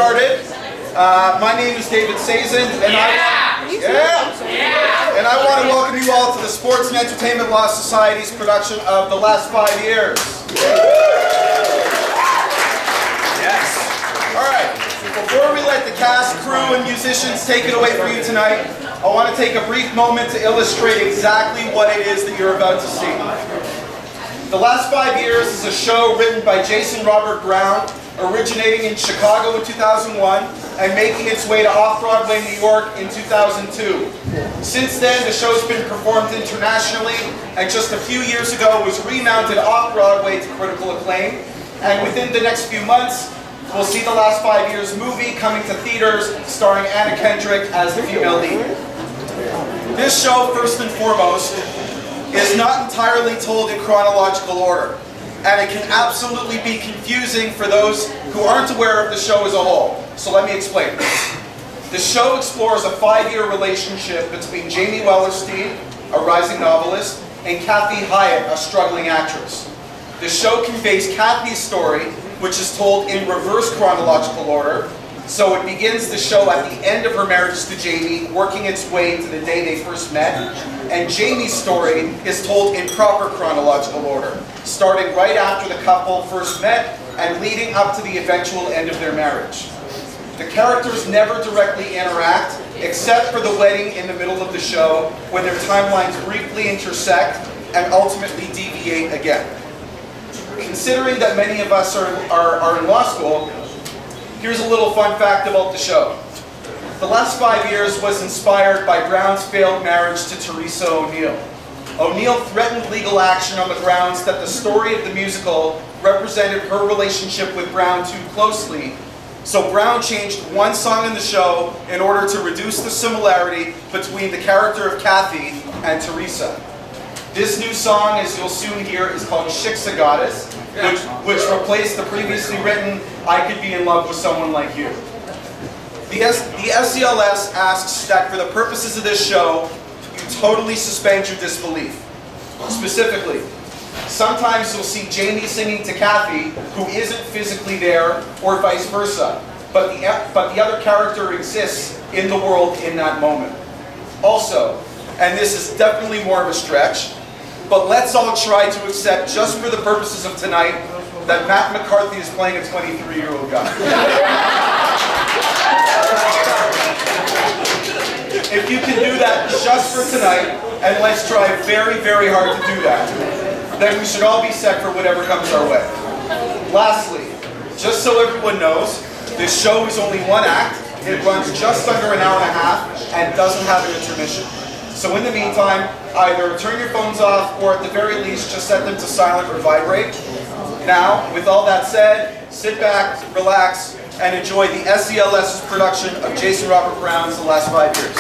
started. My name is David Sazin, and I want to welcome you all to the Sports and Entertainment Law Society's production of The Last 5 Years. Yes. All right. Before we let the cast, crew, and musicians take it away for you tonight, I want to take a brief moment to illustrate exactly what it is that you're about to see. The Last 5 Years is a show written by Jason Robert Brown, originating in Chicago in 2001 and making its way to Off-Broadway, New York in 2002. Since then, the show's been performed internationally, and just a few years ago was remounted Off-Broadway to critical acclaim. And within the next few months, we'll see The Last 5 Years movie coming to theaters, starring Anna Kendrick as the female lead. This show, first and foremost, is not entirely told in chronological order, and it can absolutely be confusing for those who aren't aware of the show as a whole. So let me explain. The show explores a 5-year relationship between Jamie Wellerstein, a rising novelist, and Kathy Hyatt, a struggling actress. The show conveys Kathy's story, which is told in reverse chronological order. So it begins the show at the end of her marriage to Jamie, working its way to the day they first met. And Jamie's story is told in proper chronological order, starting right after the couple first met and leading up to the eventual end of their marriage. The characters never directly interact, except for the wedding in the middle of the show, when their timelines briefly intersect and ultimately deviate again. Considering that many of us are in law school, here's a little fun fact about the show. The Last 5 Years was inspired by Brown's failed marriage to Teresa O'Neill. O'Neill threatened legal action on the grounds that the story of the musical represented her relationship with Brown too closely, so Brown changed one song in the show in order to reduce the similarity between the character of Kathy and Teresa. This new song, as you'll soon hear, is called Shiksa Goddess, which replaced the previously written I Could Be in Love with Someone Like You. The SCLS asks that for the purposes of this show, you totally suspend your disbelief. Specifically, sometimes you'll see Jamie singing to Kathy, who isn't physically there, or vice versa, but the other character exists in the world in that moment. Also, and this is definitely more of a stretch, but let's all try to accept, just for the purposes of tonight, that Matt McCarthy is playing a 23-year-old guy. If you can do that just for tonight, and let's try very, very hard to do that, then we should all be set for whatever comes our way. Lastly, just so everyone knows, this show is only one act. It runs just under an hour and a half and doesn't have an intermission. So in the meantime, either turn your phones off or at the very least just set them to silent or vibrate. Now, with all that said, sit back, relax, and enjoy the SCLS's production of Jason Robert Brown's The Last 5 Years.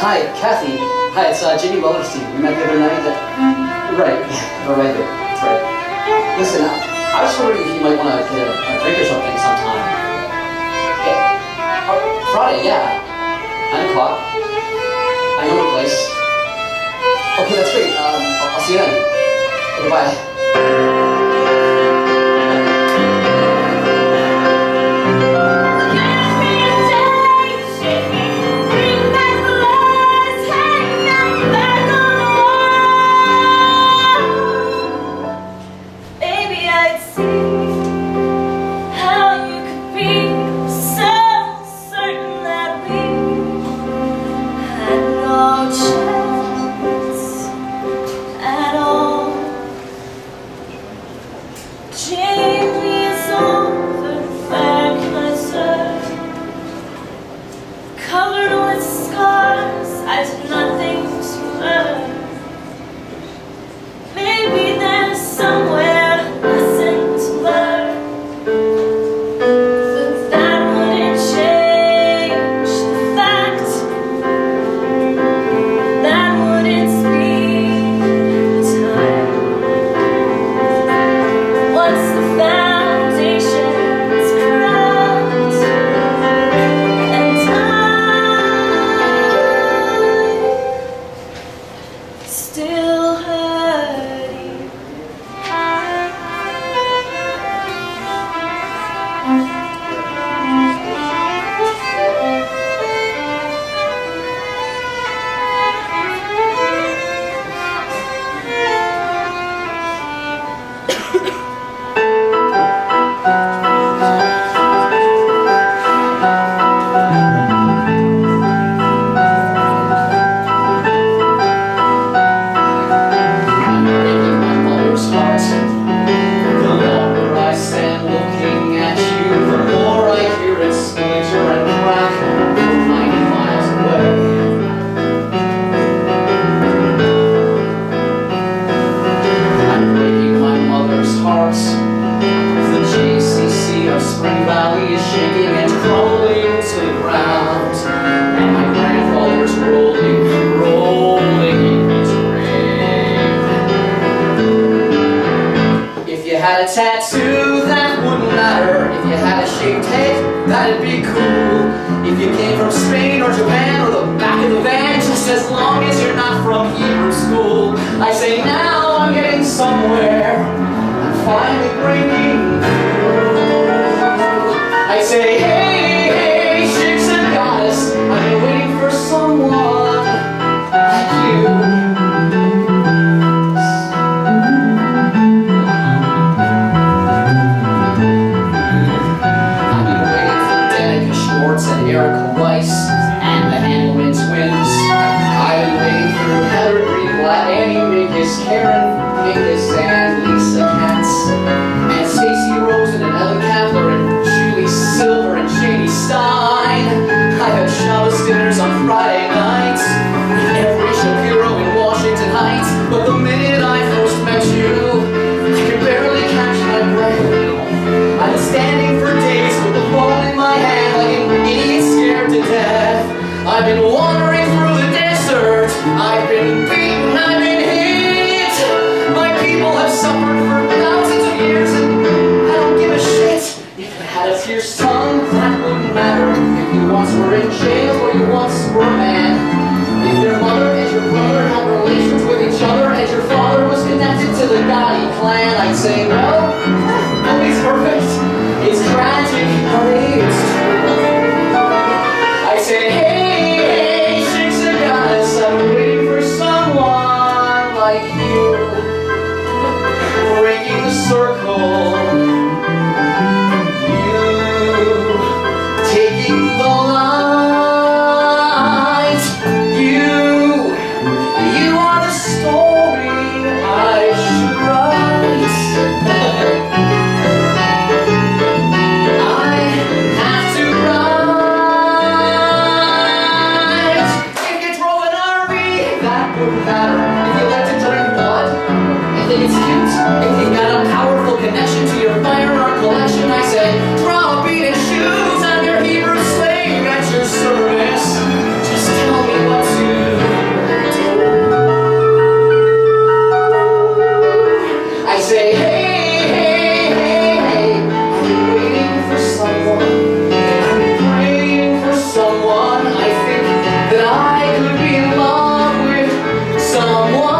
Hi, Kathy. Hi, it's Jakie we met the other night. Right, right there. That's right. Listen, I was wondering if you might want to get a drink or something sometime. Yeah. Friday, yeah. 9 o'clock. I know the place. Okay, that's great. I'll see you then. Okay, bye. to your son, that wouldn't matter if you once were in jail or you once were a man. If your mother and your brother had relations with each other and your father was connected to the Gotti clan, I'd say, well, nobody's perfect. It's tragic, but it's true. I'd say, hey, chicks and guys, I've been waiting for someone like you, breaking the circle. Taking the light, you are the story I should write. I have to write. If you drove an RV, that wouldn't matter. If you like to drink blood, I think it's cute. If you got a powerful connection to your firearm collection, I say, draw a beat and shoes. Hebrew slave at your service. Just tell me what to do. I say, hey, hey, hey, hey, I'm waiting for someone. I'm praying for someone. I think that I could be in love with someone.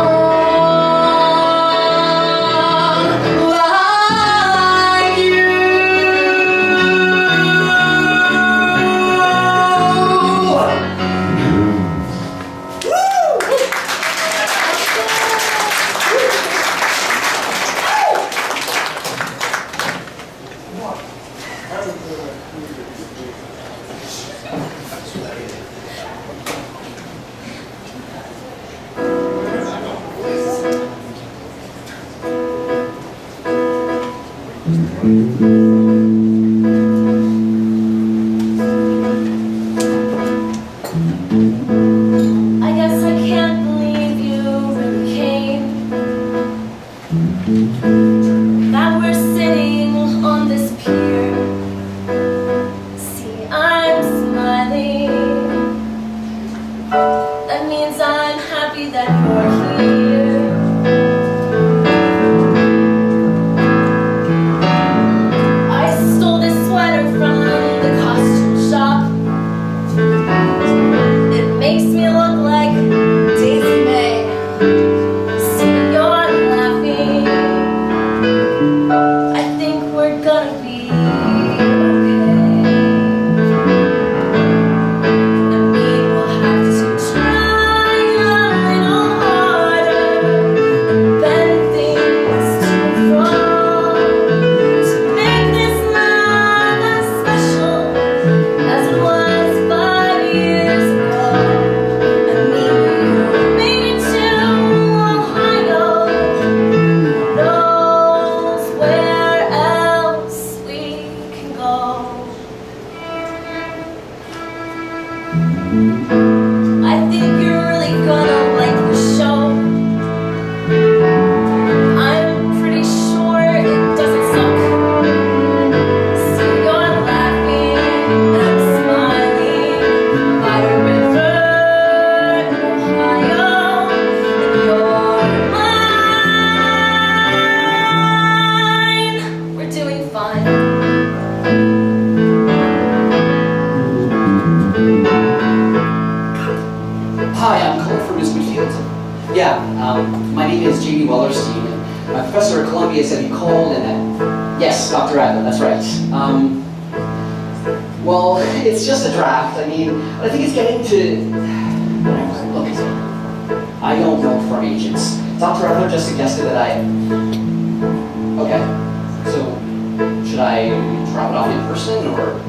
My name is Jakie and my professor at Columbia said you called and that... Yes, Dr. Adler, that's right. Well, it's just a draft. I mean, I think it's getting to... Whatever, look, I don't know from agents. Dr. Adler just suggested that I... Okay, so should I drop it off in person or...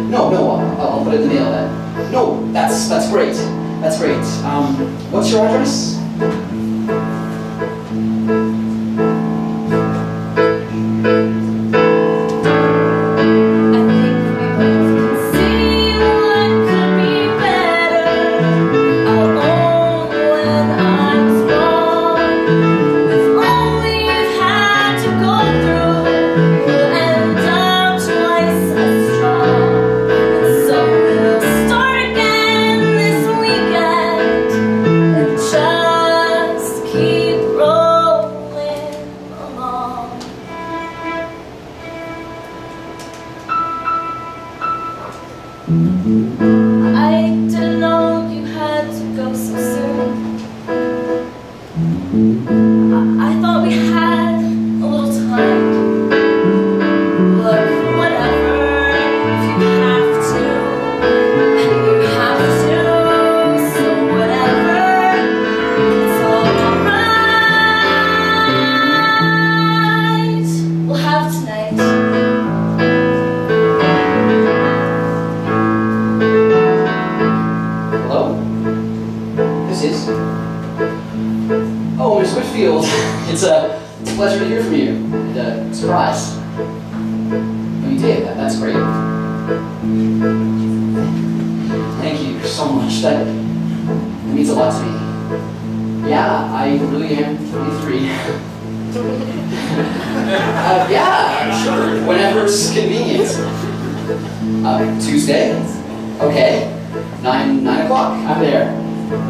No, I'll put it in the mail then. No, that's great. That's great. What's your address? Start again this weekend and I didn't know you had to go so soon. I thought we had a little time. Look, whatever, if you have to, and you have to, so whatever, it's all alright. We'll have tonight. Hello? This is? Oh, Miss Whitfield. It's a pleasure to hear from you. And surprise. Oh, you did? That's great. Thank you so much. That means a lot to me. Yeah, I really am 23. Yeah, sure. Whenever's convenient. Tuesday? Okay. 9 o'clock. I'm there.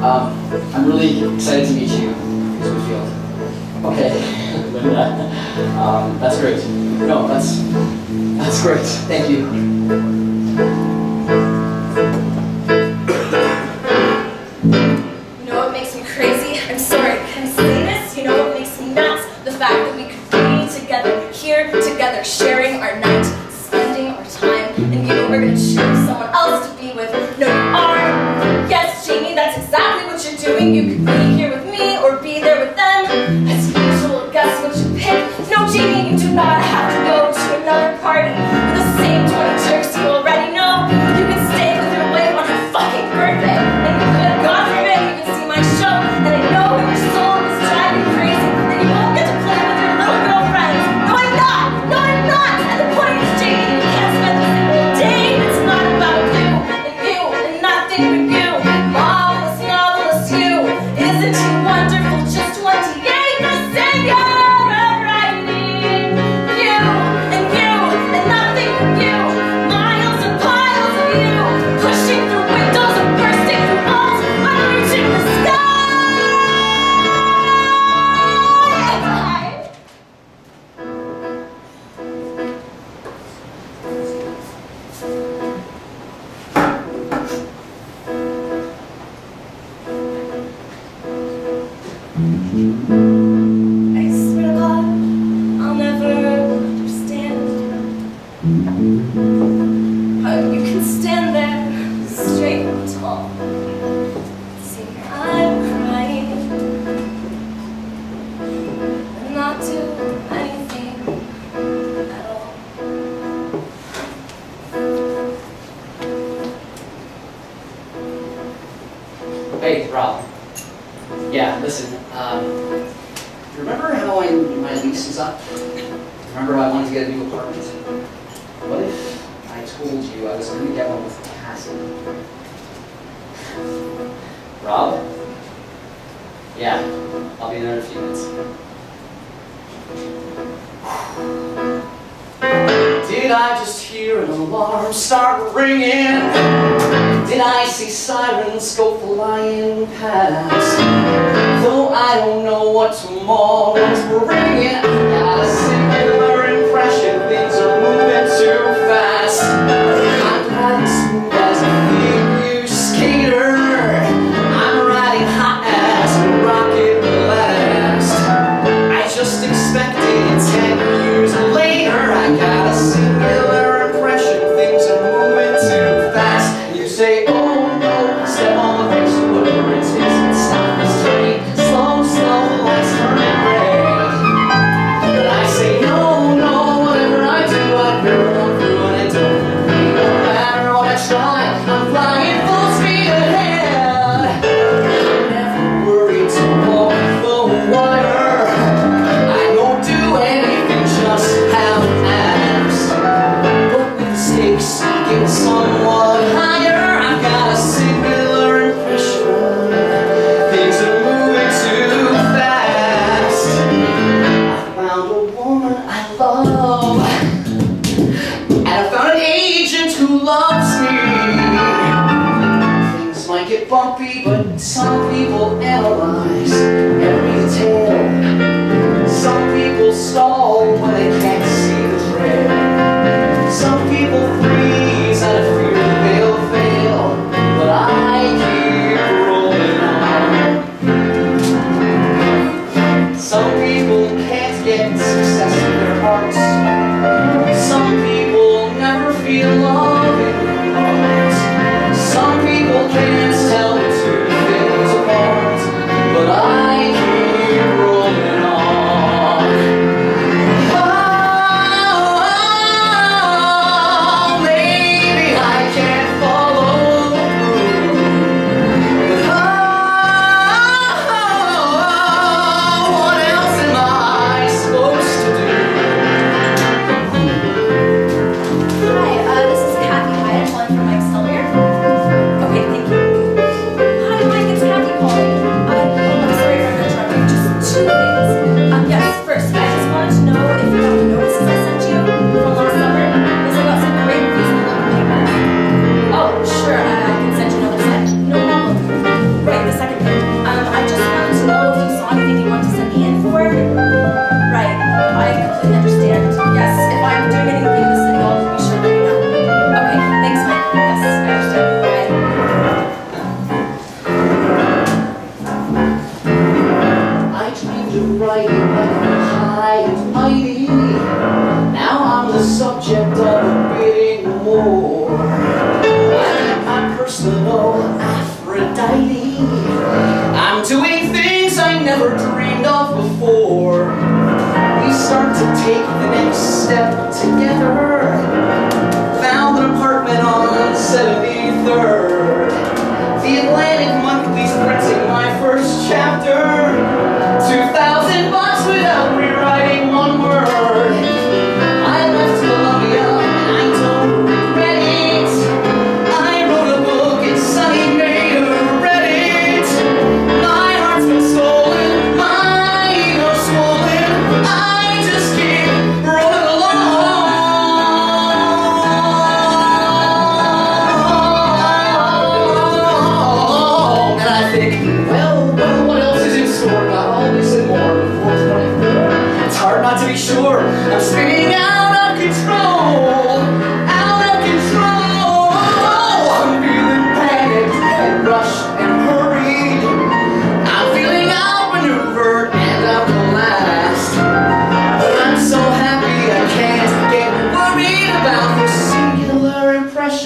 I'm really excited to meet you, Miss Whitfield. Okay. That's great. No, that's great. Thank you. You know what makes me crazy? I'm sorry, can I say this? You know what makes me nuts? The fact that we could be together, here together, sharing our night, spending our time, and you know we're gonna choose someone else to be with. No, you are. Yes, Jamie, that's exactly what you're doing. You could be here with me or be there with them. As usual, guess what you pick? No, Jamie, you do not have to go to another party with the same 20 jerks you already know. You can stay with your wife on her fucking birthday, and you could, God forbid, even see my show. And I know your soul is driving crazy, and you won't get to play with your little girlfriends. No, I'm not. No, I'm not. And the point is, Jamie, you can't spend a single day. It's not about you and nothing but you. Marvelous, novelous you. Isn't he wonderful? Just 28 to say you're writing. You and nothing but you. Miles and piles of you. Pushing through windows and bursting through walls. I'm reaching the sky. I swear to God, I'll never understand. How you can stand there, straight and tall. See, I'm crying, and not do anything at all. Hey, Rob. Yeah, listen. Remember how my lease is up? Remember how I wanted to get a new apartment? What if I told you I was going to get one with Cassie? Rob? Yeah, I'll be in there in a few minutes. Did I just hear an alarm start ringing? Did I see sirens go flying past? Though I don't know what tomorrow's bringing, I got a singular impression things are moving too fast. I'm riding smooth as a figure skater. I'm riding hot as a rocket blast. I just expected 10 years later. I got a singular impression things are moving too fast. You say, oh no, step on the brakes, whatever it takes, stop this train. Slow, slow, lights turning red. But I say, no, no, whatever I do, I barrel on through and it don't mean no matter what I try, I'm flying full speed ahead. I'm never worried to walk the wire. I don't do anything, just have abs. But with the stakes getting somewhat higher, I've got a singular impression things are moving too fast. I found a woman I love, and I found an agent who loves me. Things might get bumpy, but some people analyze every detail. Some people stall when they can't see the trail. Some people freeze out of fear they'll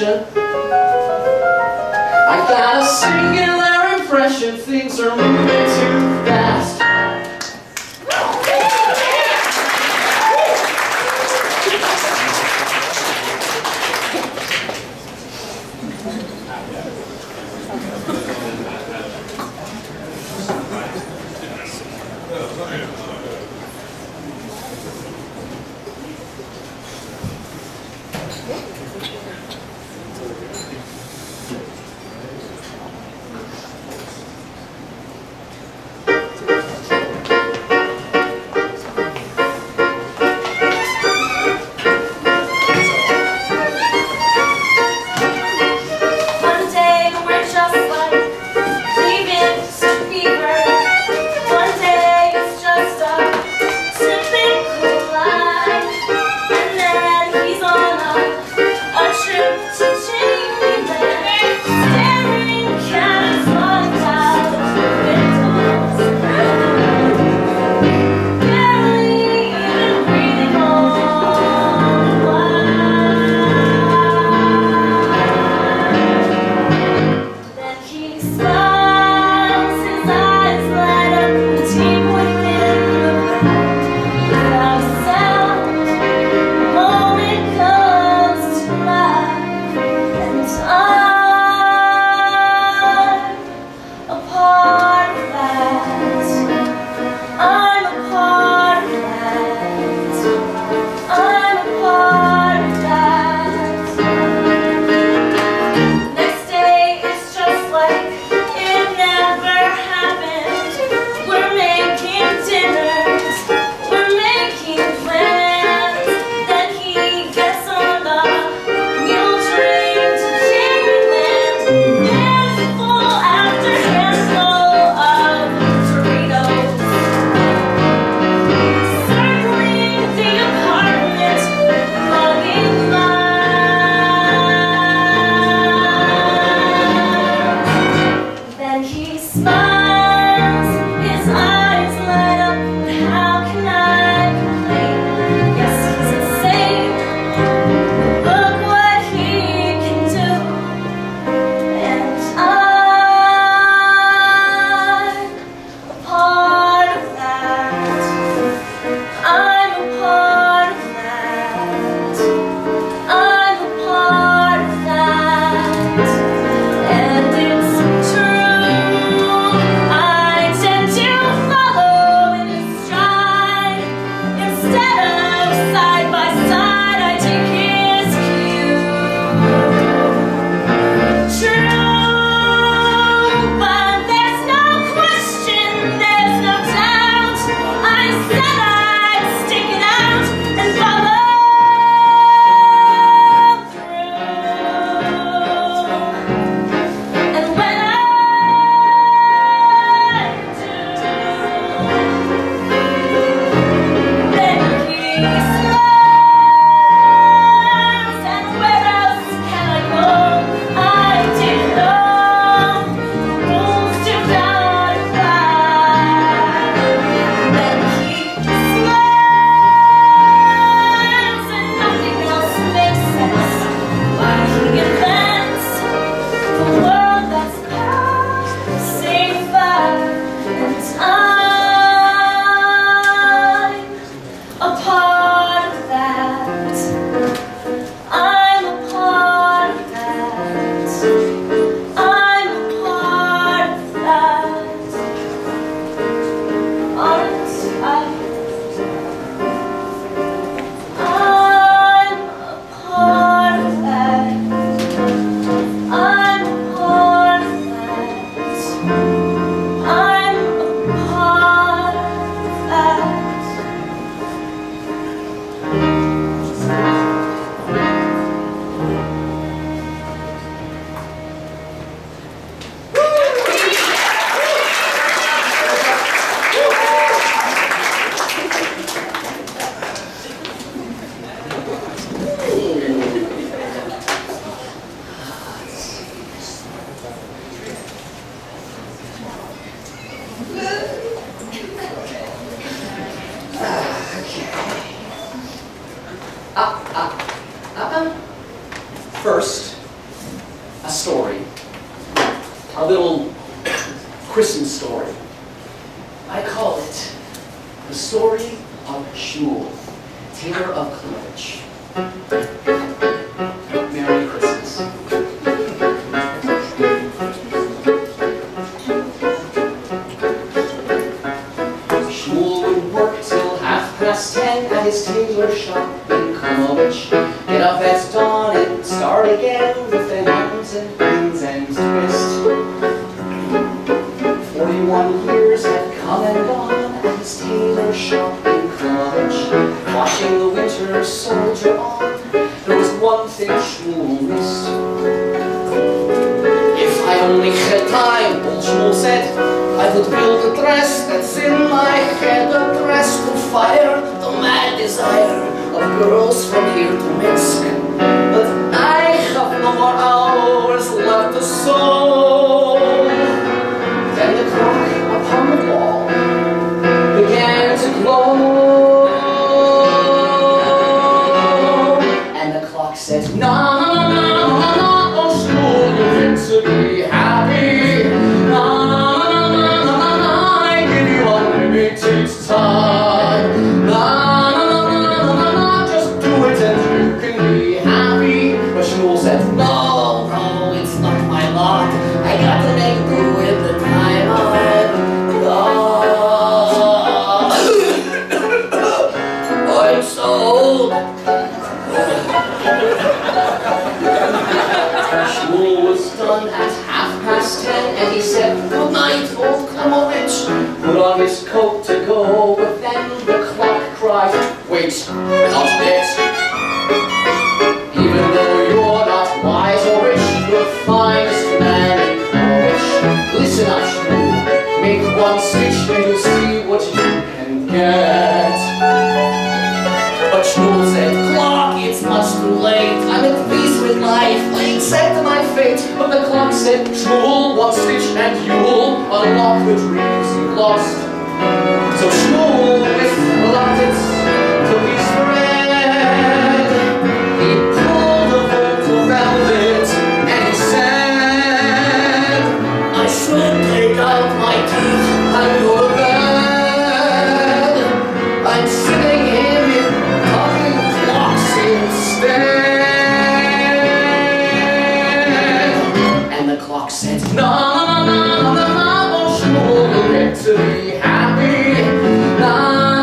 attention. I got a singular impression things are moving too fast. First, a story, a little Christmas story. I call it The Story of Shmuel, Tailor of Cleavage. Merry Christmas. Shmuel would work till 10:30 at his tailor shop in Cleavage. Get up at dawn and start again with an ends and pins and twist. 41 years had come and gone at his tailor shop in Cleavage. Watching the winter soldier on, there was one thing Shmuel missed. If I only had time, old Shmuel said, I would build a dress that's in my head, a dress to fire the mad desire of girls from here to Minsk. But I have no more hours left to sew. Then the clock upon the wall began to glow, and the clock said, "Na na na na na, oh Shmuel, you get to be happy. Na na na na na na, I give you unlimited time. Na na na na na na, just do it and you can be happy." But Shmuel said, "No, no, it's not my lot. I got to make do with the time I've got. I'm so old." Shmuel was done at 10:30 and he said, "Good night, old Cleavage." Put on his coat to go, but then the clock cried, "Wait, not yet. Even though you're not wise or rich, you're the finest man in college. Listen up, Shmuel. Make one stitch and you'll see what you can get." But Shmuel said, "Clock, it's much too late. I'm at peace with life. I accept my fate." But the clock said, "Shmuel, one stitch and you'll unlock the dreams you've lost." So Shmuel, with reluctance, took his thread. He pulled a bolt of velvet and he said, "I should take out my teeth and go to bed. I'm sitting here in talking clocks instead." And the clock said, "Na na na na na, oh Shmuel, you get to be happy. Na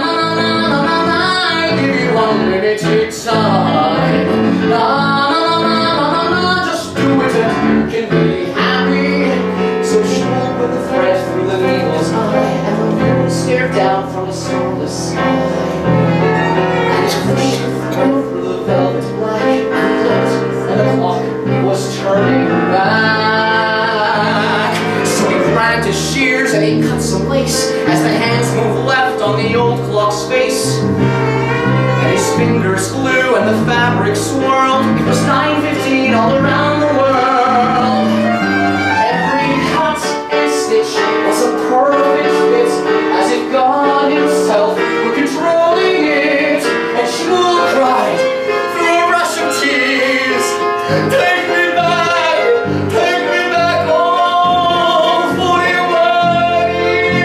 na na na na na, I give you unlimited time. Na na na na na na, just do it and you can be happy." So Shmuel put the thread through the needle's eye, and the moon stared down from a starless sky. And it pushed the thread through the velvet black, and it looked, and the clock was turning back. So he grabbed his shears and he cut some lace as the hands moved left on the old clock's face. And his fingers flew and the fabric swirled. It was 9:15 all around the world. Every cut and stitch was a perfect fit, as if God himself were controlling it. And Shmuel cried through a rush of tears, "Take me back, all 41 years."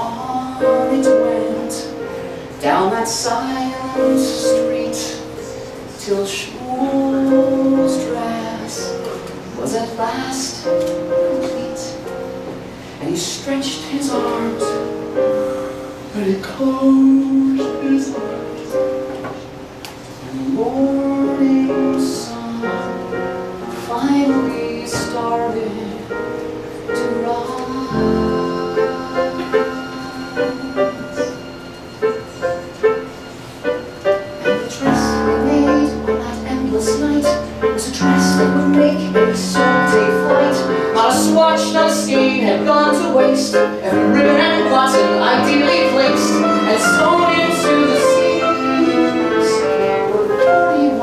On it went, down that silent street, till Shmuel's dress was at last complete. And he stretched his arms, but he closed his eyes. And the morning sun finally started to rise. And the dress he made on that endless night was a dress that would make any soul-day flight. Not a swatch, not a skein had gone to waste. Every ribbon and button ideally placed and sewn into the seams were 31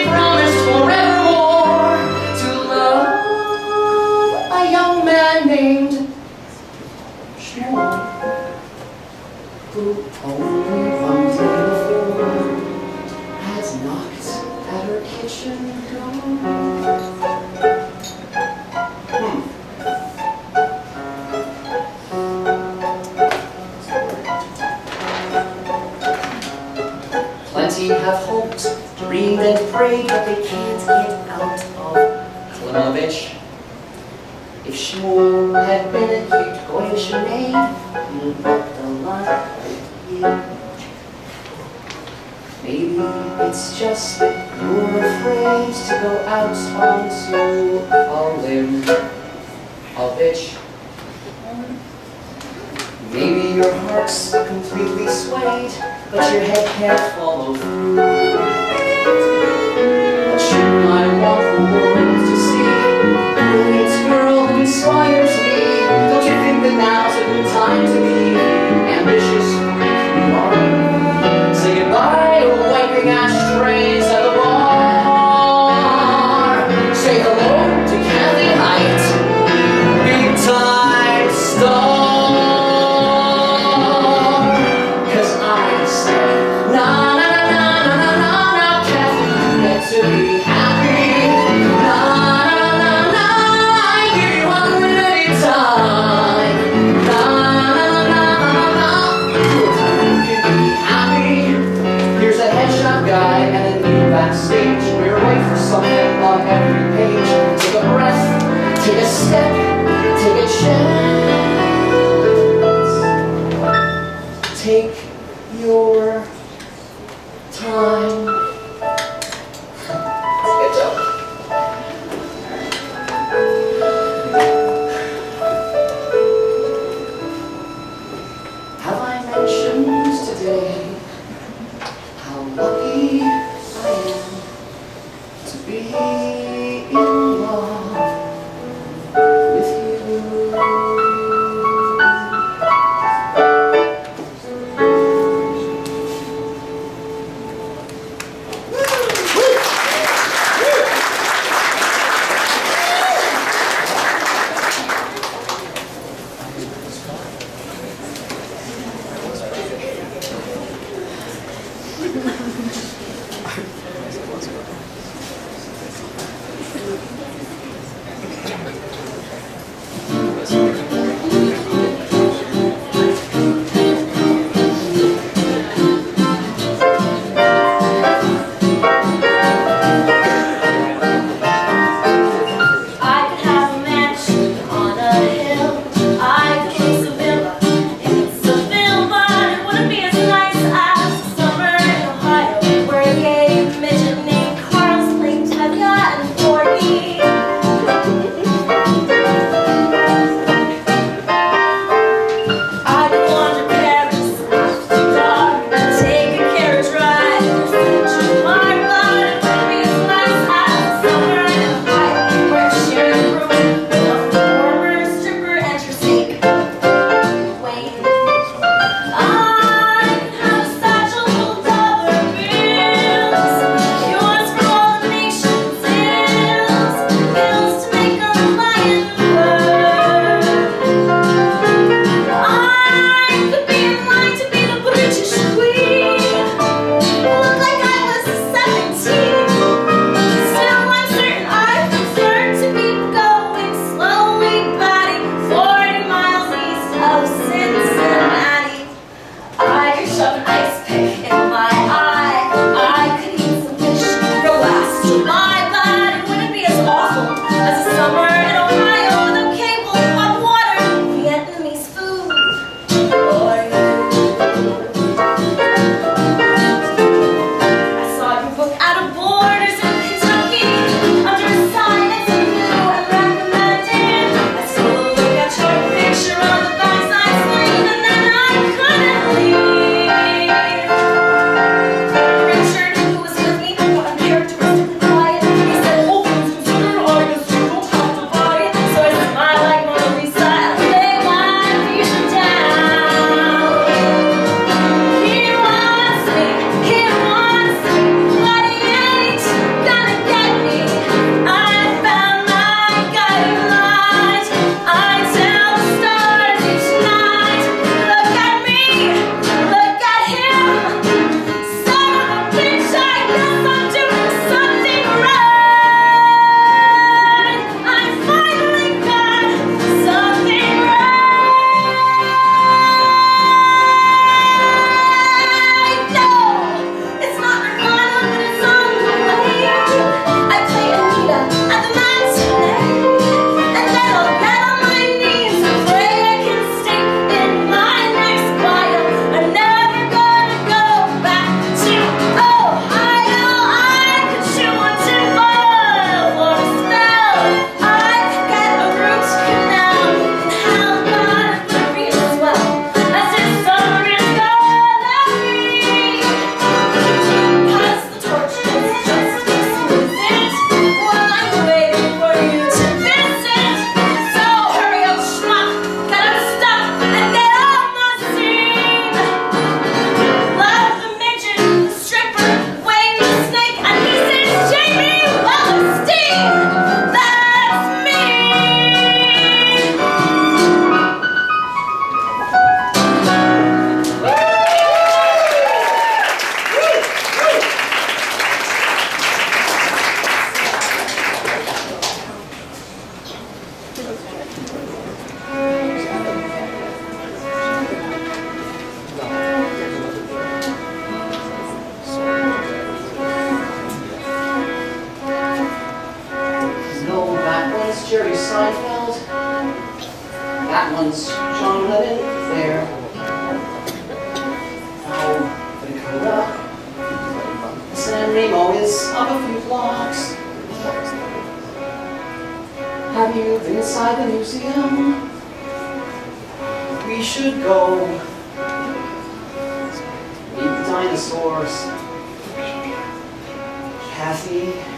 promised forevermore to love a young man named Strom, who only one day before had knocked at her kitchen door. Plenty have hoped, dreamed and prayed, but they can't get out of Klimovich. If Shmuel had been a cute Goyish maid, he looked a lot like you. Maybe it's just that you're afraid to go out onto a limb, a bitch. Maybe your heart's completely swayed, but your head can't follow through. But shouldn't I want the world to see the brilliant girl who inspires me? Don't you think that now's a good time to be ambitious? You are. Say goodbye to wiping ashtrays at the bar. Say hello to Kathy Height, big time star. To be happy, na na na na, I give you unlimited time, na na na na na, you can be happy. Here's a headshot guy and a new backstage. We're waiting for something on every page. Take a breath, take a step, take a chance. Take your time. Have I mentioned today how lucky I am to be in love with you? Have you been inside the museum? We should go meet the dinosaurs. Kathy.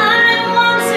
I want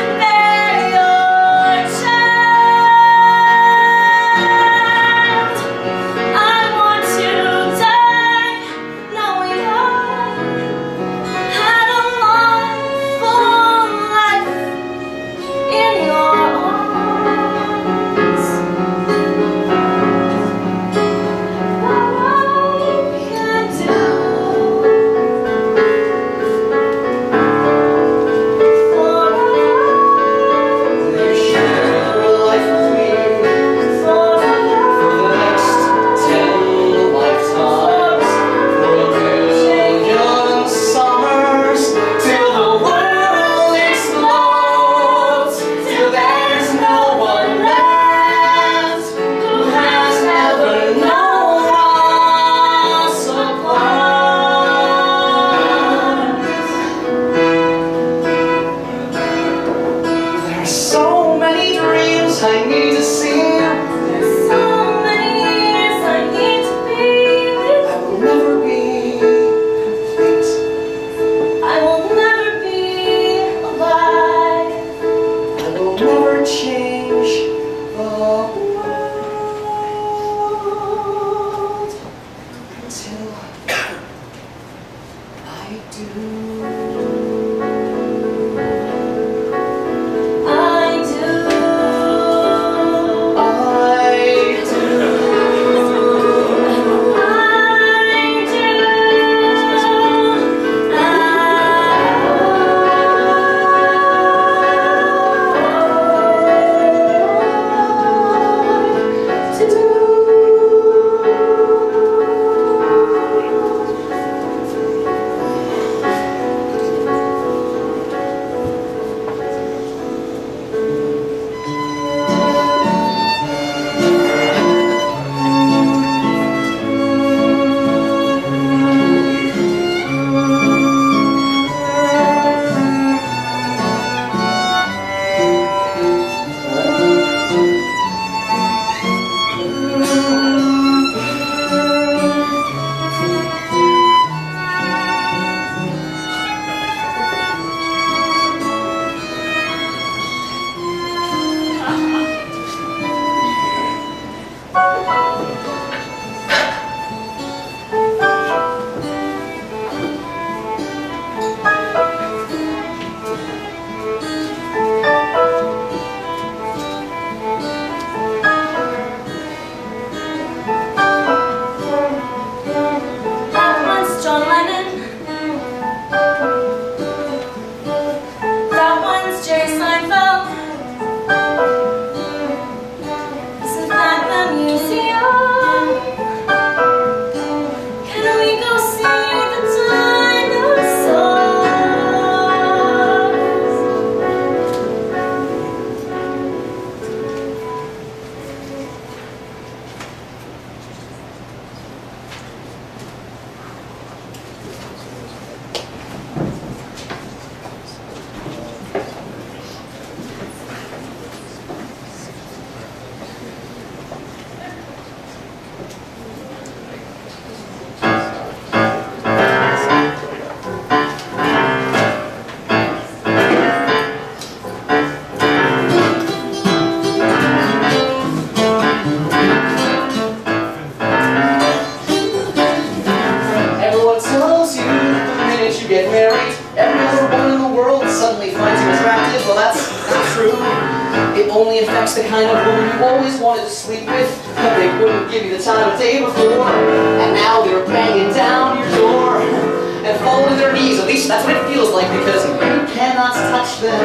It only affects the kind of woman you always wanted to sleep with, but they wouldn't give you the time of day before. And now they're banging down your door and fall to their knees. At least that's what it feels like, because you cannot touch them.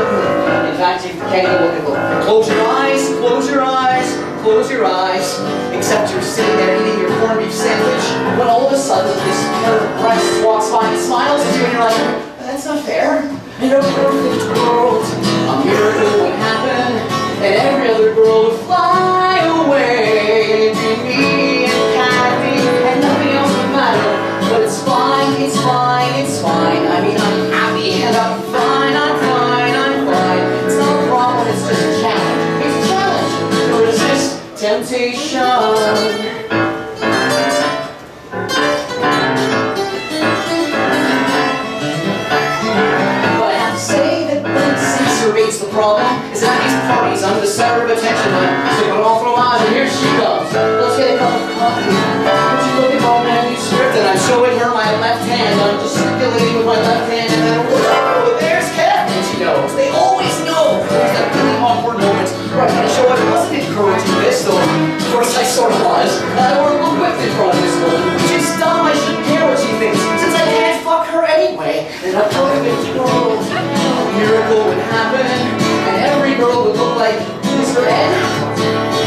In fact, you can't even look at them. Close your eyes, close your eyes, close your eyes. Except you're sitting there eating your corned beef sandwich when all of a sudden this pair of breasts walks by and smiles at you, and you're like, that's not fair. In a perfect world, a miracle would happen, and every other girl would fly away. It'd be me and Kathy, and nothing else would matter. But it's fine, it's fine, it's fine. I mean, I'm happy, and I'm fine, I'm fine, I'm fine. It's not a problem, it's just a challenge. It's a challenge to resist temptation. The problem is that these parties under the center of attention. So you all throw eyes, and here she comes. Let's get a cup of coffee. Would you look at my manuscript? And I'm showing her my left hand. I'm gesticulating with my left hand, and then whoa, there's Kathy. She knows. They always know. There's that really awkward moment where I had to show I wasn't encouraging this, though of course I sort of was. I were equipped in front of this woman, which is dumb. I shouldn't care what she thinks, since I can't fuck her anyway. In a perfect world, a miracle would happen, and every girl would look like Mr. Ed,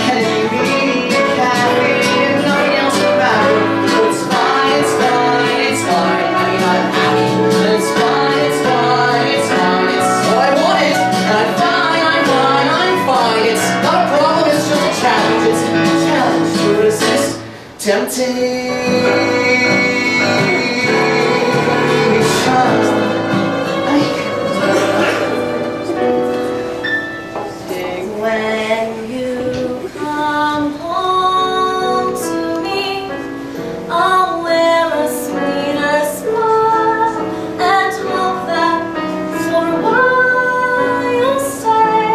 and it'd be me, Kathy, and nothing else would matter. But it's fine, it's fine, it's fine. I mean, I'm happy. It's fine, it's fine, it's fine. It's what I wanted, and I'm fine, I'm fine, I'm fine. It's not a problem, it's just a challenge. It's a challenge to resist temptation. When you come home to me, I'll wear a sweeter smile and hope that for a while you'll stay.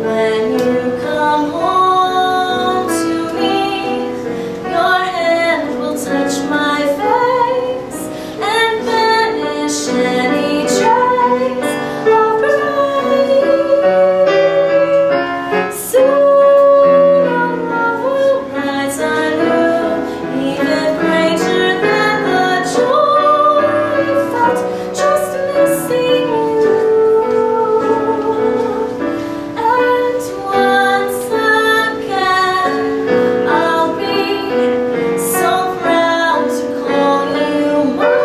When you come home to me, your hand will touch my face and banish any trace of pride. Soon our love will rise anew, even greater than the joy we felt just missing you. And once again, I'll be so proud to call you mine.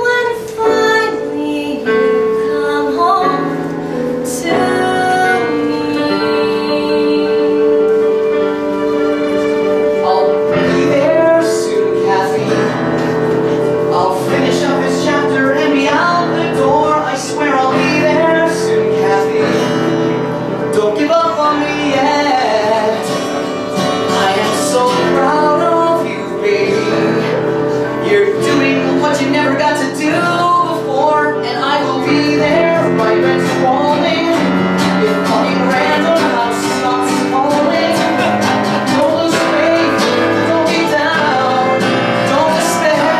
When finally you come home to me. I'll be there soon, Kathy. I'll finish up this chapter and be out the door. I swear I'll be there soon, Kathy. Don't give up on me yet. I am so proud of you, baby. You're doing what you never got to do before, and I will be there right when it's falling. If fucking random house stops falling, don't lose faith, don't be down, don't despair.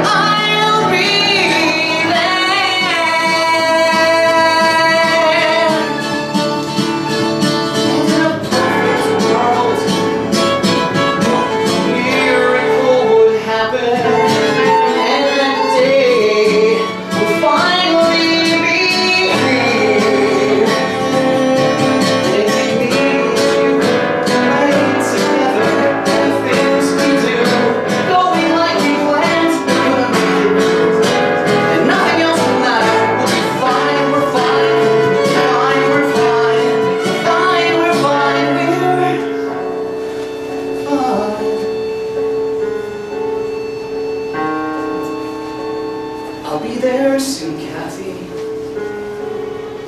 I'll be there. And in a perfect world, a miracle would happen, and that day will finally be here. And it means you right together, and the things we do going like we planned, we're gonna make it. And nothing else will matter. We'll be fine, we're fine, fine, we're fine, fine, we're fine, we're fine. I'll be there soon, Kathy.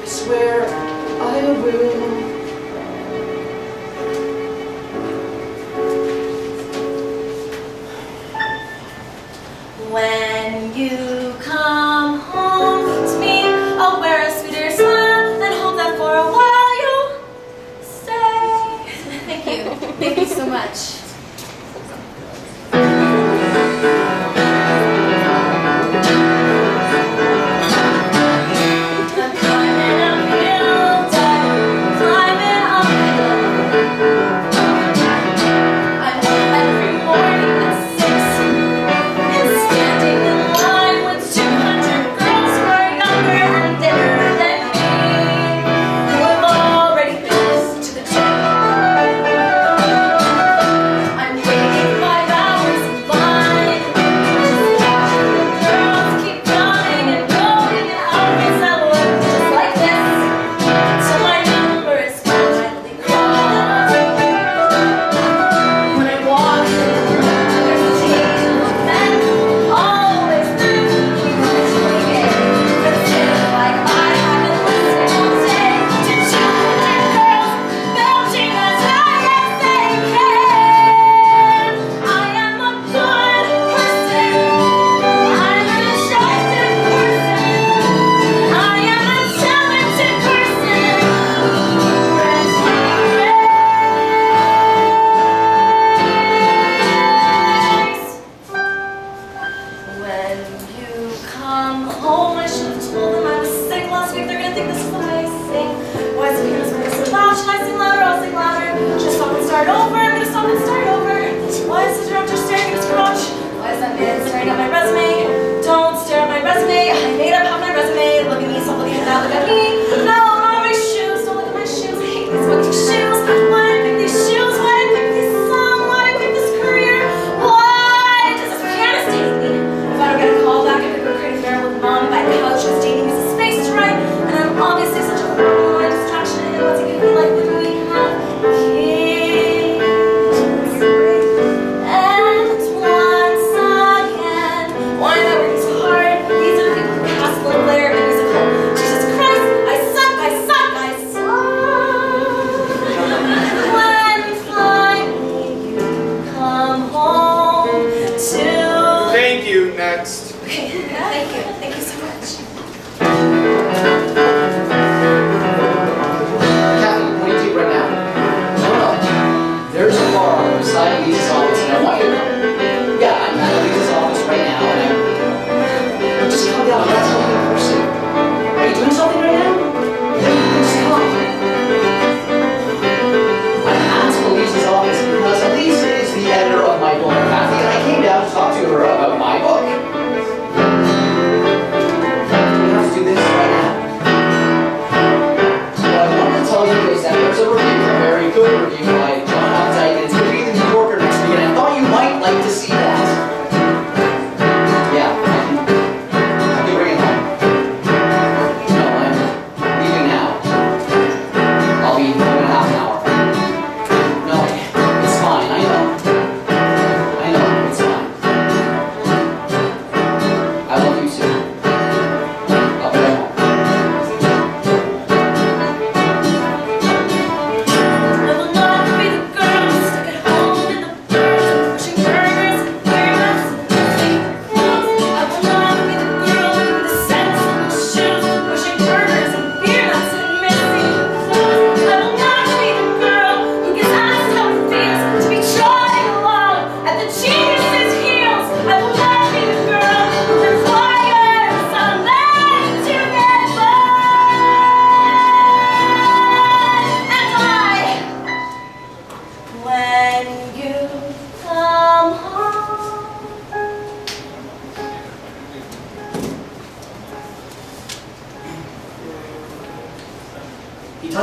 I swear I will. When you come home to me, I'll wear a sweeter smile and hope that for a while you'll stay. Thank you. Thank you so much.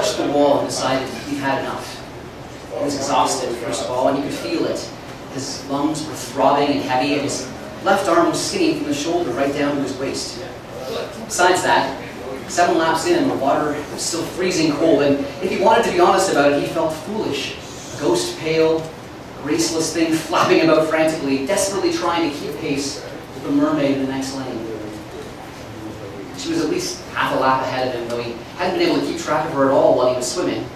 touched the wall and decided he'd had enough. He was exhausted, first of all, and he could feel it. His lungs were throbbing and heavy, and his left arm was skinny from the shoulder right down to his waist. Besides that, 7 laps in, the water was still freezing cold, and if he wanted to be honest about it, he felt foolish. A ghost pale, graceless thing flapping about frantically, desperately trying to keep pace with the mermaid in the next lane. She was at least half a lap ahead of him, though he hadn't been able to keep track of her at all while he was swimming.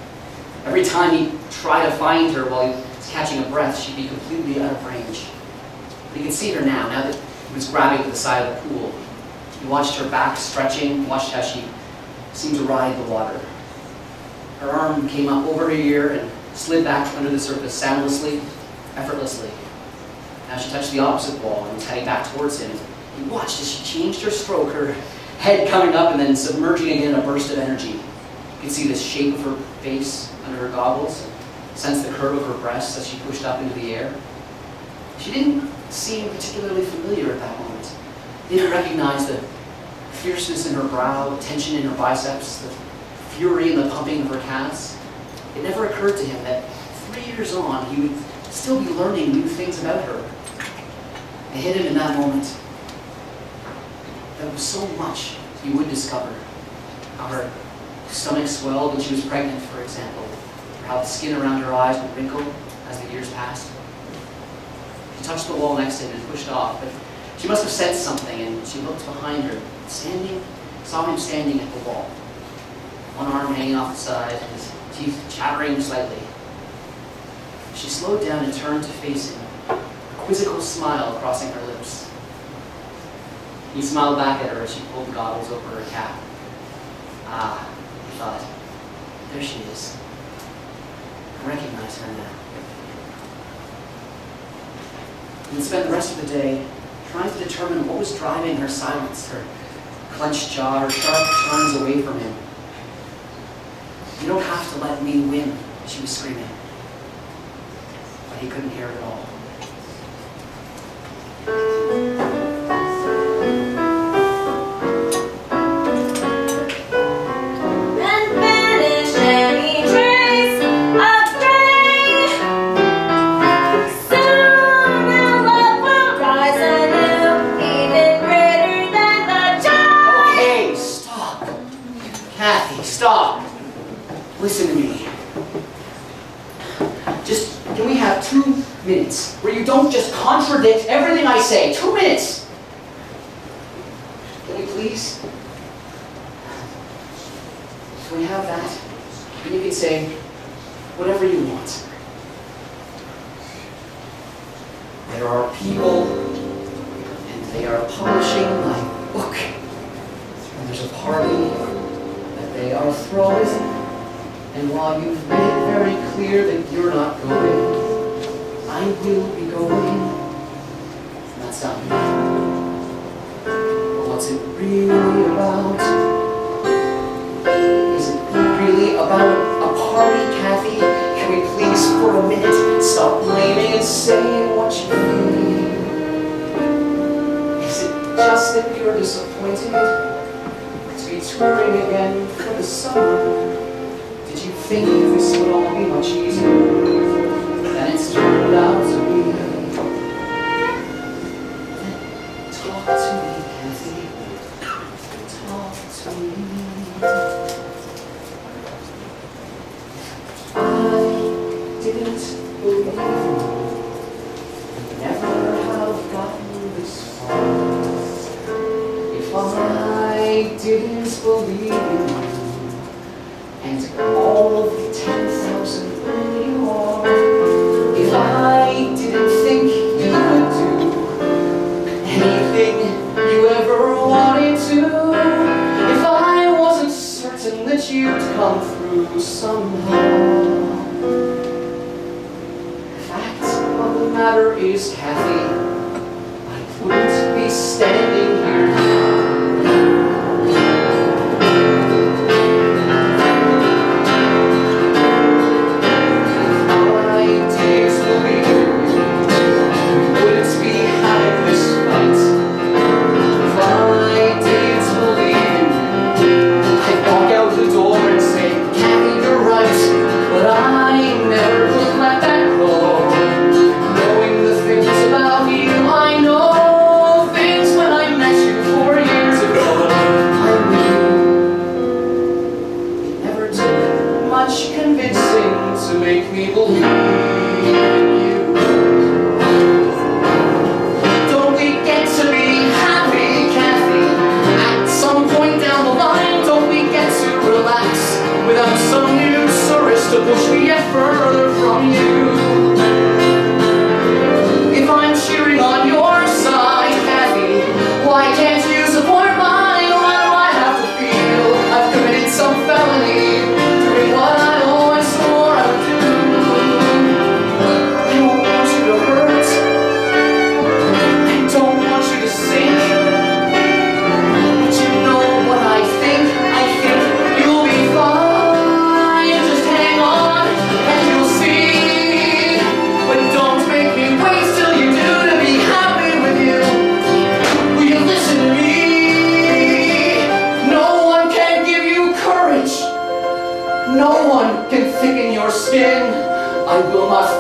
Every time he'd try to find her while he was catching a breath, she'd be completely out of range. But he could see her now that he was grabbing to the side of the pool. He watched her back stretching, watched how she seemed to ride the water. Her arm came up over her ear and slid back under the surface soundlessly, effortlessly. Now she touched the opposite wall and was heading back towards him. He watched as she changed her stroke, her head coming up and then submerging again in a burst of energy. You could see the shape of her face under her goggles, sense the curve of her breasts as she pushed up into the air. She didn't seem particularly familiar at that moment. He didn't recognize the fierceness in her brow, the tension in her biceps, the fury in the pumping of her calves. It never occurred to him that 3 years on, he would still be learning new things about her. It hit him in that moment. There was so much he would discover. How her stomach swelled when she was pregnant, for example, or how the skin around her eyes would wrinkle as the years passed. She touched the wall next to him and pushed off, but she must have sensed something, and she looked behind her, saw him standing at the wall, one arm hanging off the side, his teeth chattering slightly. She slowed down and turned to face him, a quizzical smile crossing her lips. He smiled back at her as she pulled the goggles over her cap. Ah, he thought, there she is. I recognize her now. He would spend the rest of the day trying to determine what was driving her silence, her clenched jaw, her sharp turns away from him. You don't have to let me win, she was screaming. But he couldn't hear it at all. Stop. Listen to me. Can we have 2 minutes where you don't just contradict everything I say? 2 minutes. Can we please? Can we have that? And you can say whatever you want. There are people, and they are publishing my book. And there's a party they are throwing, and while you've made it very clear that you're not going, I will be going. And that's done. But what's it really about? Is it really about a party, Kathy? Can we please, for a minute, stop blaming and saying what you feel? Is it just that you're disappointed? Touring again for the summer. Did you think this would all be much easier than it's turned out to be? Talk to me, Kathy. Talk to me. I didn't believe you. Never have gotten this far. If I didn't believe in you, and all of the 10,000 you are. If I didn't think you would do anything you ever wanted to, if I wasn't certain that you'd come through somehow. The fact of the matter is, Kathy, I wouldn't be standing here now. Walk out the door and say, Kathy,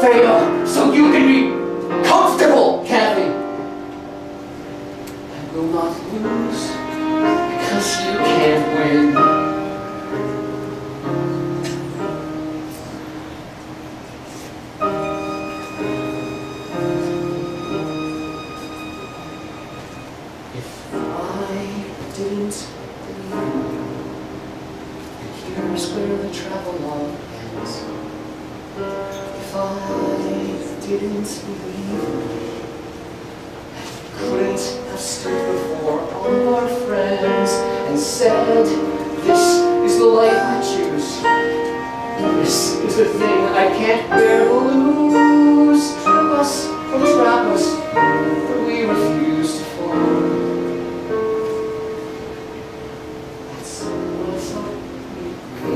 will fail so you can be comfortable, Kathy. I will not lose because you can't win. If I didn't believe, here's where the travelogue ends. If I didn't believe, couldn't have stood before all of our friends and said, this is the life I choose. This is the thing I can't bear to lose. Trip us or trap us, but we refuse to fall. That's what I thought we'd be.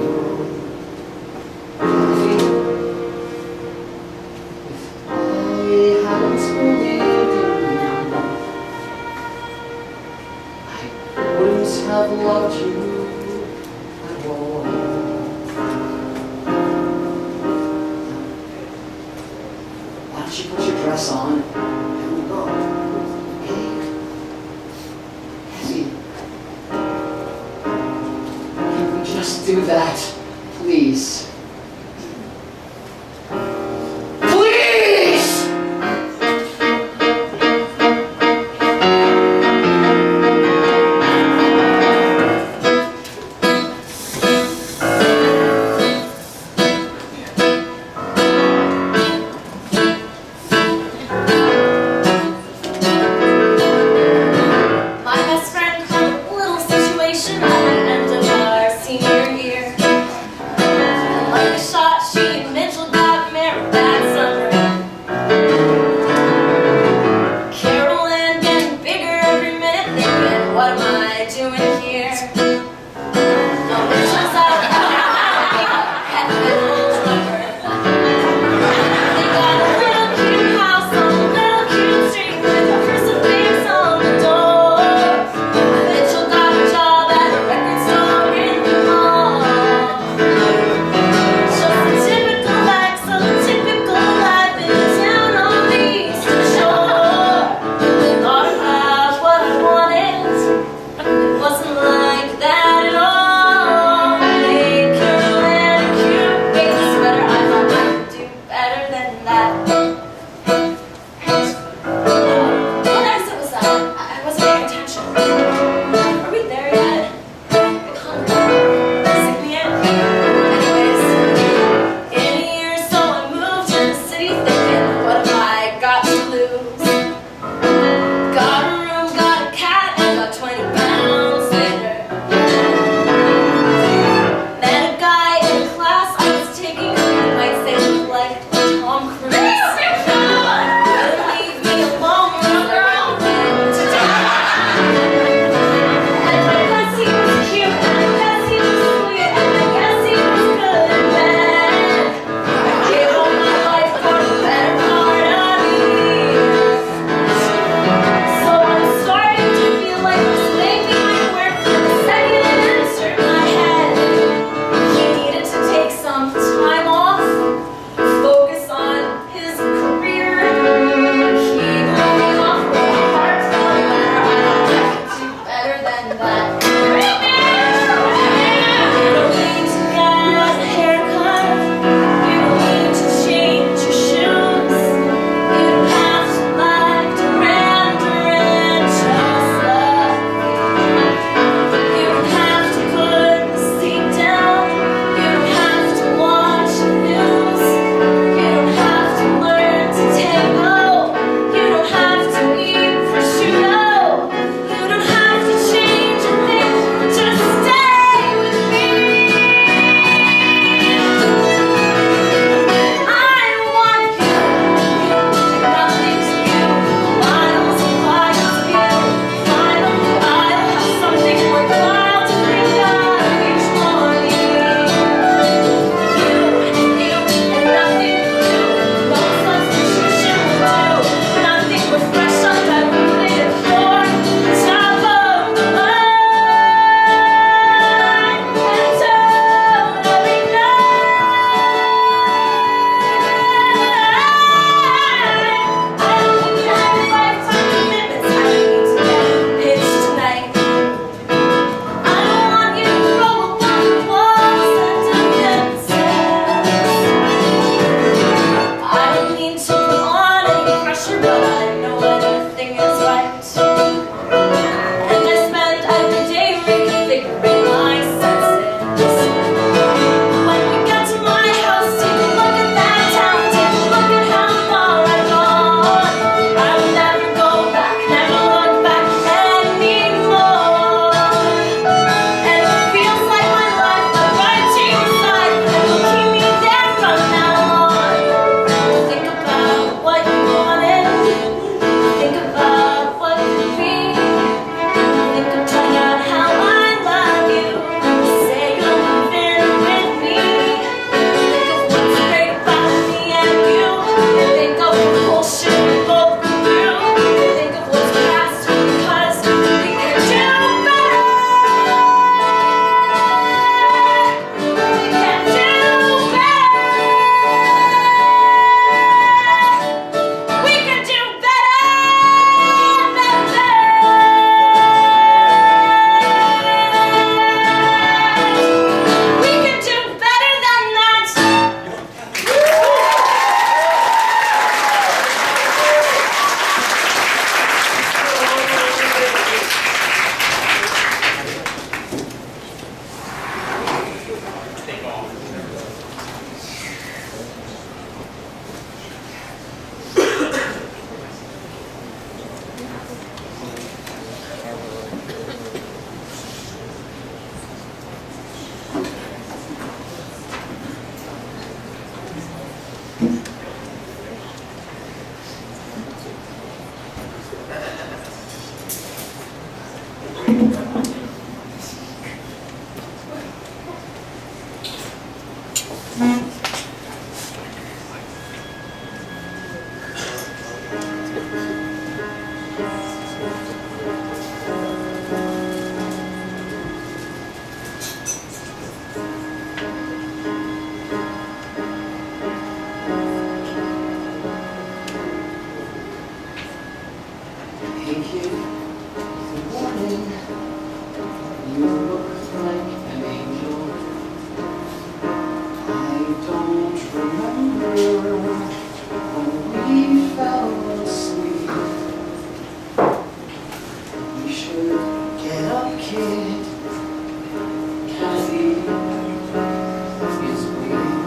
I hadn't believed in you, I wouldn't have loved you at all. Why don't you put your dress on and we'll go? Hey, Kathy, can we just do that, please? kid, good morning. You look like an angel. I don't remember when we fell asleep. We should get up, kid. Kathy is waiting.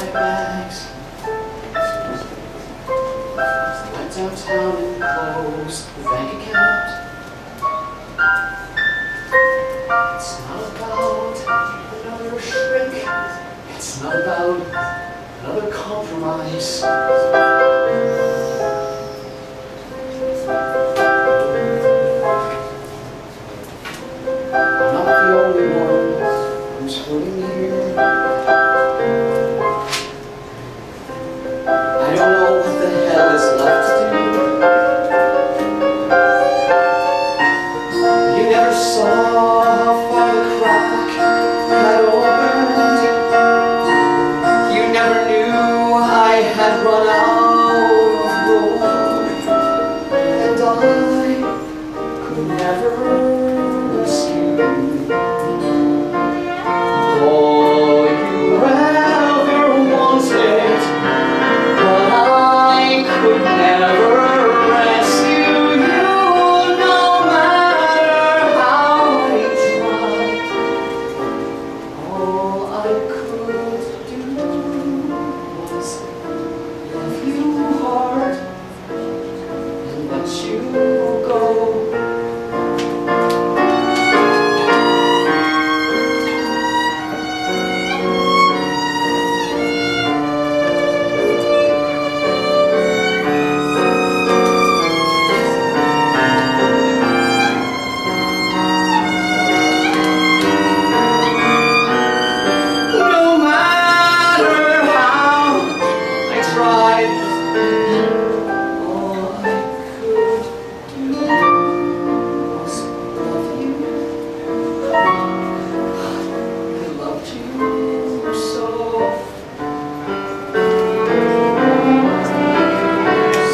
my bags. Went downtown and closed the bank account. It's not about another shrink. It's not about another compromise. I'm not the only one who's hurting here. I don't know what the hell is left to do. You never saw how far the crack had opened. You never knew I had run out of road. And I could never rescue you. All you ever wanted, but I could never rescue you, no matter how I tried. All I could do was love you hard and let you go. No matter how I tried, all I could do was love you. I loved you so.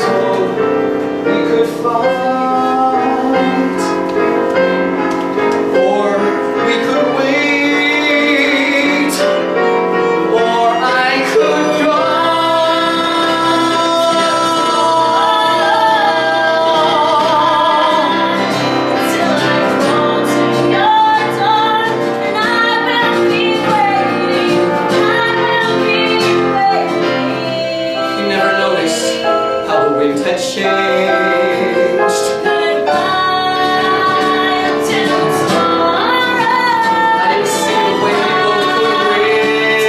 So we could fight, or we could wait, or I could go. Till I fall to your door, and I will be waiting. I will be waiting. You never noticed how the wind had changed. Goodbye until tomorrow. I didn't see the way we both could breathe.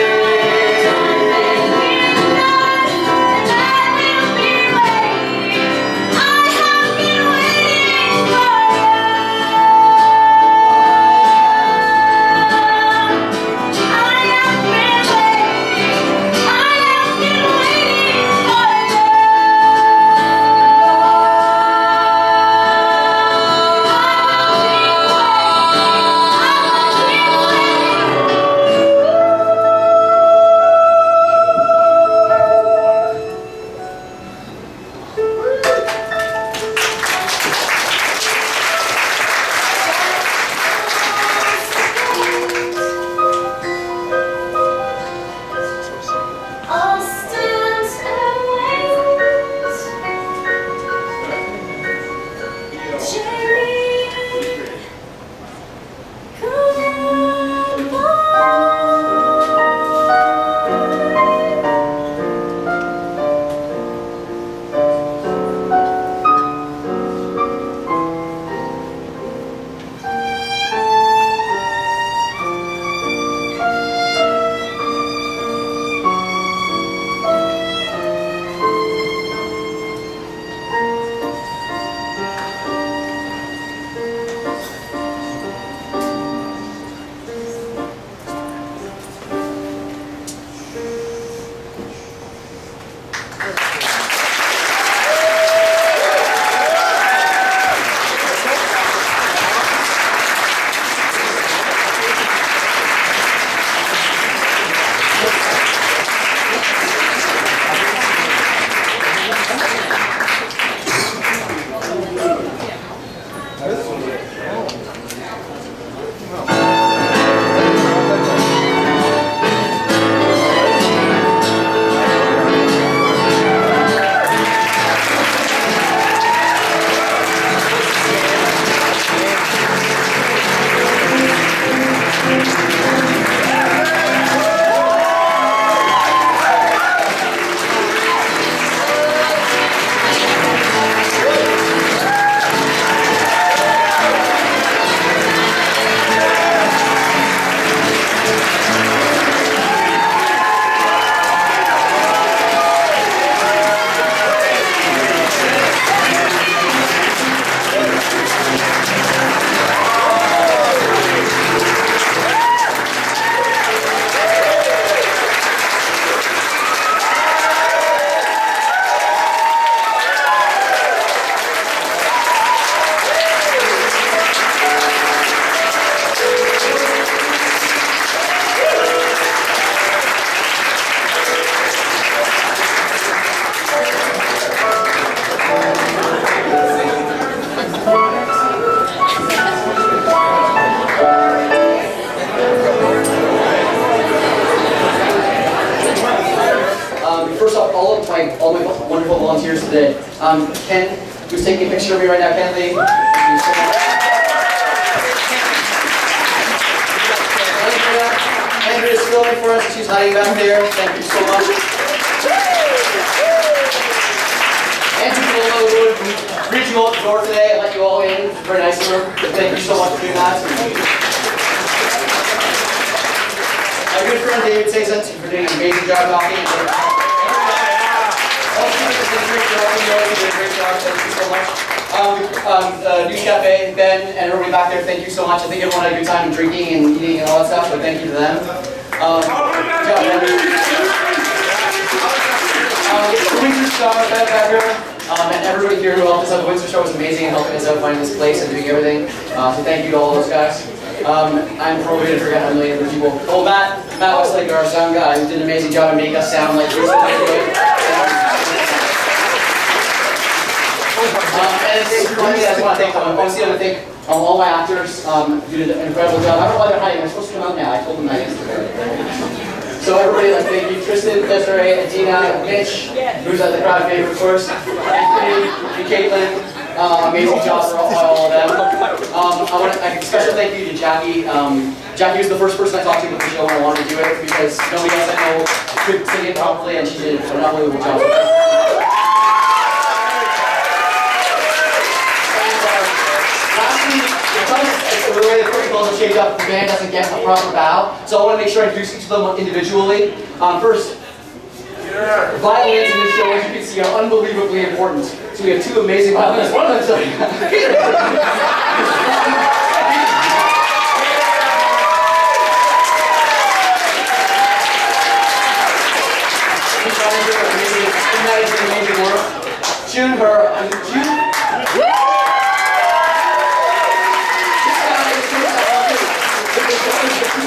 first off, all my wonderful volunteers today. Ken, who's taking a picture of me right now. Ken Lee. Andrea's filming for us. She's hiding back there. Thank you so much. Andrew who greeted you all at the door today and let you all in. Very nice of her. Thank you so much for doing that. My good friend David Saysent for doing an amazing job talking. Also, you did a great job. You did a great job. Thank you so much. News Cafe, Ben, and everybody back there, thank you so much. I think everyone had a good time drinking and eating and all that stuff, but thank you to them. The Windsor star back here, and everybody here who helped us out. The Windsor show was amazing and helping us out finding this place and doing everything. So thank you to all those guys. I'm probably going to forget a million other people. Oh, Matt Westlake, our sound guy, who did an amazing job to make us sound like this. And finally, I just want to thank obviously I want to thank all my actors who did an incredible job. I don't know why they're hiding. They're supposed to come out now. I told them that yesterday. So everybody, thank you, Tristen, Desiree, Adina, Mitch, who's at the crowd favorite, of course, Anthony, and Caitlin. Amazing job for all of them. I want a special thank you to Jakie. Jakie was the first person I talked to with the show when I wanted to do it because nobody else I know could sing it properly, and she did an unbelievable job. The way the protocols are shaped up, the band doesn't get a proper bow, so I want to make sure I introduce each of them individually. First, violins in this show, as you can see, are unbelievably important. So we have two amazing violinists. One of them, sorry. Amazing work. Joon,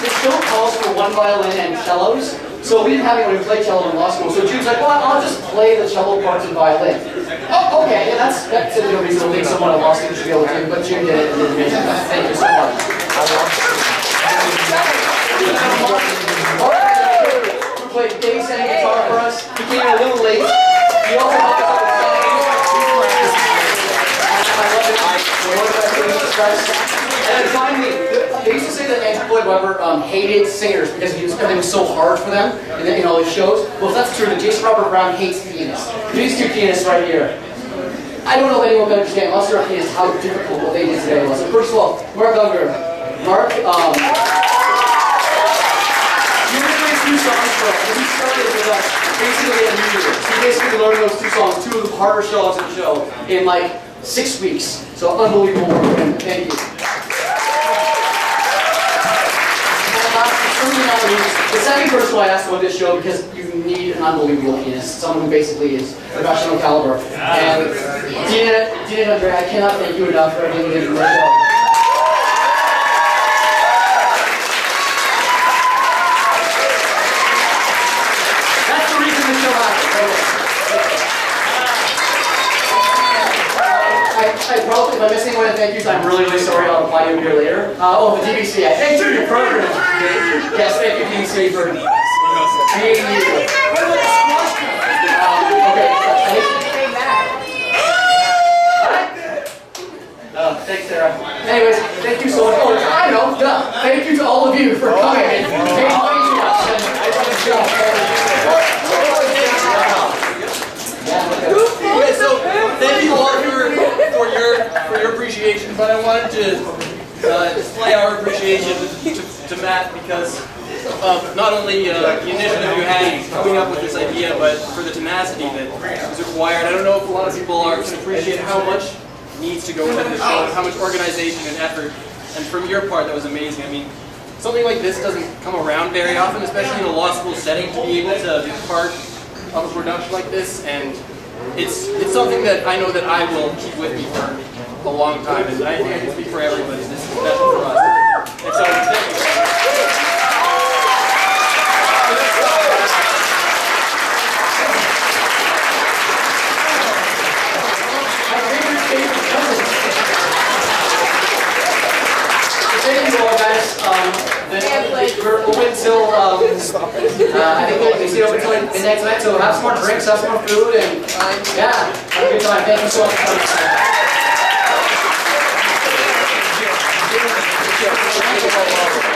the show calls for one violin and cellos, so we didn't have anyone who played cello in law school. So June's like, well, I'll just play the cello parts and violin. Oh, okay, and that's a reasonable thing someone at law school should be able to do, but June did it and did amazing. Thank you so much. Who played bass and guitar for us. He came in a little late. He also helped us out with and then finally, they used to say that Andrew Lloyd Webber hated singers because everything was so hard for them in all his shows. Well, if that's true, then Jason Robert Brown hates pianists. These two pianists right here. I don't know if anyone can understand, unless you're a pianist, how difficult what they did today was. So first of all, Mark Ungar. Mark, you played 2 songs for us. He started with us basically at New Year's. He basically learned those 2 songs, 2 of the harder songs in the show, in like 6 weeks. So unbelievable work, and thank you. The second person I asked about this show because you need an unbelievable pianist, someone who basically is professional caliber. And Dina and Andrea, I cannot thank you enough for everything you did for this show. That's the reason the show happened. If I'm missing one of the thank yous, I'm really sorry. I'll reply to you here later. Oh, the DBC. Thank you for your program. Yes, thank you, DBC, for being you. Okay. Thanks, Sarah. Anyways, thank you so much. Oh, I know. Thank you to all of you for coming and paying money to us. Okay, so thank you all for your appreciation, but I wanted to display our appreciation to Matt because of not only the initiative you had in coming up with this idea, but for the tenacity that is required. I don't know if a lot of people can appreciate how much needs to go into this show, and how much organization and effort, and from your part, that was amazing. I mean, something like this doesn't come around very often, especially in a law school setting, to be able to be part of a production like this, and it's something that I know that I will keep with me for a long time, and I think I can speak for everybody. This is special for us. And so, thank you. Thank you all guys. We're open until I think we'll stay open until the next staying tonight, so have some more drinks, have some more food, and yeah, have a good time. Thank you so much for coming tonight.